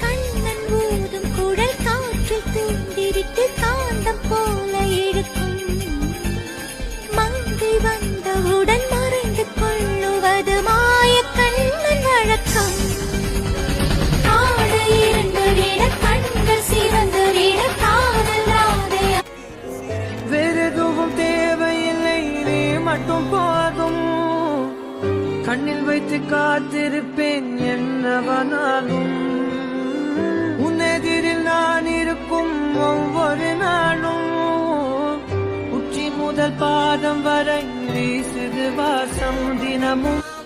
கண்ணன் ஊதும் குடல் காற்றில் தூண்டிவிட்டு காந்தம் போல இழுக்கும் மங்கை வந்தவுடன் மறைந்து கொள்ளுவது மாய கண்ணன் வழக்கம். மட்டும் போதும் கண்ணில் வைத்து காத்திருப்பேன் என்னவனாலும் உன்னெதிரில் நான் இருக்கும் ஒவ்வொரு நாளும் உச்சி முதல் பாதம் வரை வீசுது வாசம் தினமும்.